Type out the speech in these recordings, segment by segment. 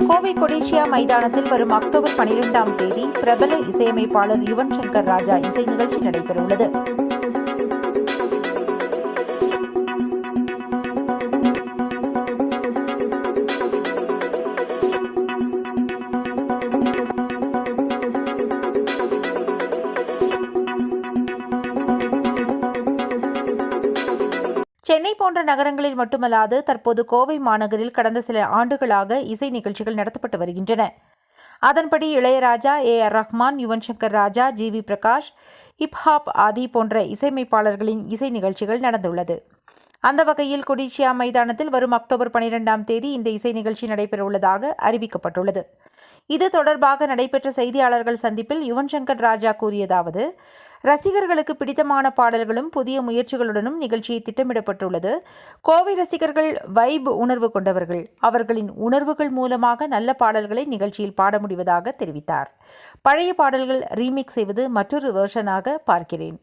கோவை கொடிசியா மைதானத்தில் வரும் அக்டோபர் 12ஆம் தேதி பிரபல இசையமைப்பாளர் யுவன் சங்கர் ராஜா இசை நிகழ்ச்சி நடைபெறவுள்ளது. சென்னை போன்ற நகரங்களில் மட்டுமல்லாது தற்போது கோவை மாநகரில் கடந்த சில ஆண்டுகளாக இசை நிகழ்ச்சிகள் நடத்தப்பட்டு வருகின்றன. அதன்படி Ilaiyaraaja, AR Rahman, Yuvan Shankar Raja, GV Prakash, hip hop ஆதி போன்ற இசையமைப்பாளர்களின் இசை நிகழ்ச்சிகள் நடந்துள்ளது. அந்த வகையில் கொடிசியா மைதானத்தில் வரும் அக்டோபர் 12ஆம் தேதி இந்த இசை நிகழ்ச்சி நடைபெறவுள்ளதாக அறிவிக்கப்பட்டுள்ளது. இது தொடர்பாக நடைபெற்ற செய்தியாளர்கள் சந்திப்பில் யுவன் சங்கர் ராஜா கூறியதாவது: ரசிகர்களுக்கு பிடித்தமான பாடல்களும் புதிய முயற்சிகளுடனும் நிகழ்ச்சியை திட்டமிடப்பட்டுள்ளது. கோவை ரசிகர்கள் வைப் உணர்வு கொண்டவர்கள். அவர்களின் உணர்வுகள் மூலமாக நல்ல பாடல்களை நிகழ்ச்சியில் பாட முடிவதாக தெரிவித்தார். பழைய பாடல்கள் ரீமிக்ஸ் செய்வது மற்றொரு வெர்ஷனாக பார்க்கிறேன்.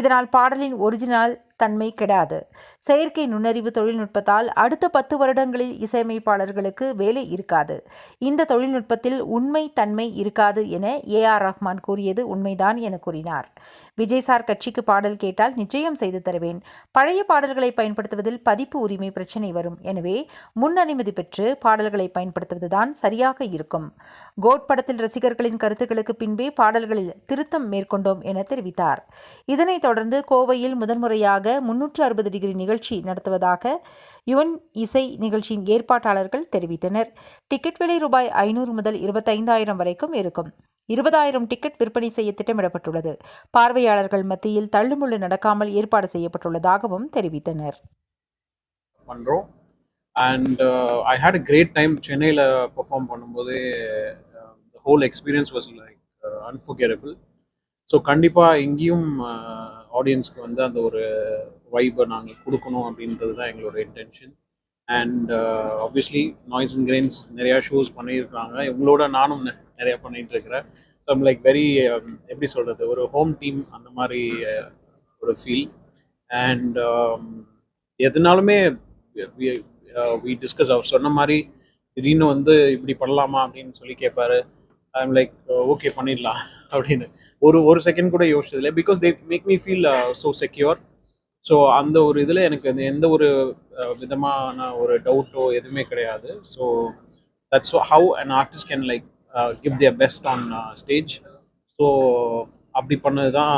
இதனால் பாடலின் ஒரிஜினல் தன்மை கெடாது. செயற்கை நுண்ணறிவு தொழில்நுட்பத்தால் அடுத்த 10 வருடங்களில் இசையமைப்பாளர்களுக்கு வேலை இருக்காது. இந்த தொழில்நுட்பத்தில் உண்மை தன்மை இருக்காது என AR ரஹ்மான் கூறியது உண்மைதான் என கூறினார். விஜய் சார் கட்சிக்கு பாடல் கேட்டால் நிச்சயம் செய்து தருவேன். பழைய பாடல்களை பயன்படுத்துவதில் பதிப்பு உரிமை பிரச்சினை வரும். எனவே முன் அனுமதி பெற்று பாடல்களை பயன்படுத்துவதுதான் சரியாக இருக்கும். கோட் படத்தில் ரசிகர்களின் கருத்துக்களுக்கு பின்பே பாடல்களில் திருத்தம் மேற்கொண்டோம் என தெரிவித்தார். இதனைத் தொடர்ந்து கோவையில் முதன்முறையாக 360 டிகிரி நிகழ்ச்சி நடத்துவதாக யுவன் இசை நிகழ்ச்சியின் ஏற்பாட்டாளர்கள் தெரிவித்தனர். டிக்கெட் விலை ரூபாய் 500 முதல் 25,000 வரைக்கும் இருக்கும். 20,000 டிக்கெட் விற்பனை செய்ய திட்டமிடப்பட்டுள்ளது. பார்வையாளர்கள் மத்தியில் தள்ளுமுள்ளு நடக்காமல் ஏற்பாடு செய்யப்பட்டுள்ளதாகவும் தெரிவித்தனர். And I had a great time சென்னையில் பெர்ஃபார்ம் பண்ணும்போது. The whole experience was like unforgettable. So கண்டிப்பாக இங்கேயும் ஆடியன்ஸ்க்கு வந்து அந்த ஒரு வைப்பை நாங்கள் கொடுக்கணும் அப்படின்றது தான் எங்களோட intention. And obviously noise and grains நிறையா ஷோஸ் பண்ணியிருக்காங்க. இவங்களோட நானும் நிறையா பண்ணிகிட்டு இருக்கிறேன். ஸோ ஐம் லைக் வெரி எப்படி சொல்கிறது, ஒரு ஹோம் டீம் அந்த மாதிரி ஒரு ஃபீல். அண்ட் எதுனாலுமே வி டிஸ்கஸ். அவர் சொன்ன மாதிரி திடீர்னு வந்து இப்படி பண்ணலாமா அப்படின்னு சொல்லி கேட்பாரு. ஐம் லைக் ஓகே பண்ணிடலாம் அப்படின்னு ஒரு செகண்ட் கூட யோசிச்சதில்லை. Because they make me feel so secure. So அந்த ஒரு இதில் எனக்கு எந்த ஒரு விதமான ஒரு டவுட்டோ எதுவுமே கிடையாது. So that's how an artist can like give their best on stage. So அப்படி பண்ணது தான்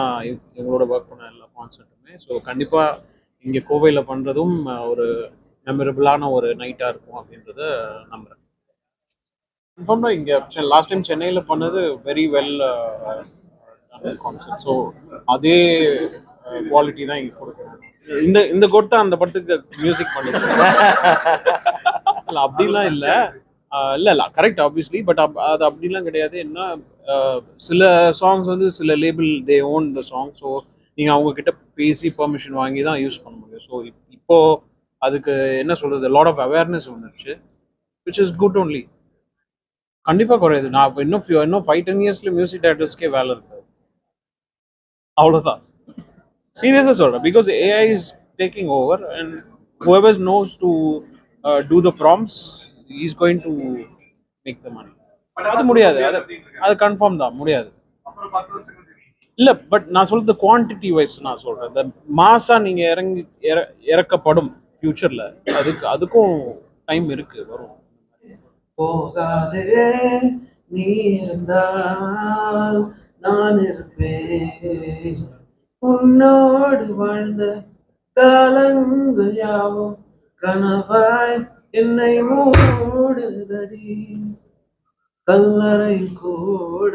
இவங்களோட ஒர்க் பண்ண எல்லா கான்சர்ட்டுமே. ஸோ கண்டிப்பாக இங்கே கோவையில் பண்ணுறதும் ஒரு மெமரபிளான ஒரு நைட்டாக இருக்கும் அப்படின்றத நம்புகிறேன். கன்ஃபார்மாக இங்கே லாஸ்ட் டைம் சென்னையில் பண்ணது வெரி வெல் கான்செப்ட். ஸோ அதே குவாலிட்டி தான் இங்கே கொடுக்கணும். இந்த கோட் தான் அந்த படத்துக்கு மியூசிக் பண்ணிச்சு. இல்லை அப்படிலாம் இல்லை கரெக்ட் ஆப்வியஸ்லி. பட் அது அப்படிலாம் கிடையாது. என்ன சில சாங்ஸ் வந்து சில label they own the song. So நீங்கள் அவங்கக்கிட்ட பேசி பெர்மிஷன் வாங்கி தான் யூஸ் பண்ண முடியும். ஸோ இப்போது அதுக்கு என்ன சொல்கிறது, லாட் ஆஃப் அவேர்னஸ் வந்துடுச்சு, விச் இஸ் குட் ஒன்லி. கண்டிப்பாக குறையுது. நான் இன்னும் 5-10 இயர்ஸ்ல மியூசிக் டைரக்டர்ஸ்க்கே வேலை இருக்கு. அவ்வளோதான், சீரியஸாக சொல்கிறேன். Because AI is taking over and whoever knows to do the prompts is going to make the money. அது முடியாது, அது கன்ஃபார்ம் தான் முடியாது. இல்லை பட் நான் சொல்கிறது குவான்டிட்டி வைஸ் நான் சொல்கிறேன். இந்த மாசாக நீங்கள் இறக்கப்படும் ஃப்யூச்சரில் அதுக்கும் டைம் இருக்குது, வரும். போகாதே நீ இருந்தால் நான் இருப்பேன். உன்னோடு வாழ்ந்த காலங்கள் யாவும் கனவாய் என்னை மூடுதடி. கல்லறை கூட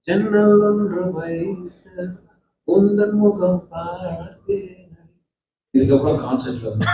ஜன்னல் ஒன்று வைத்து உந்தன் முகம் பார்ப்பேன். இதுக்கப்புறம் கான்செப்ட்ல வந்து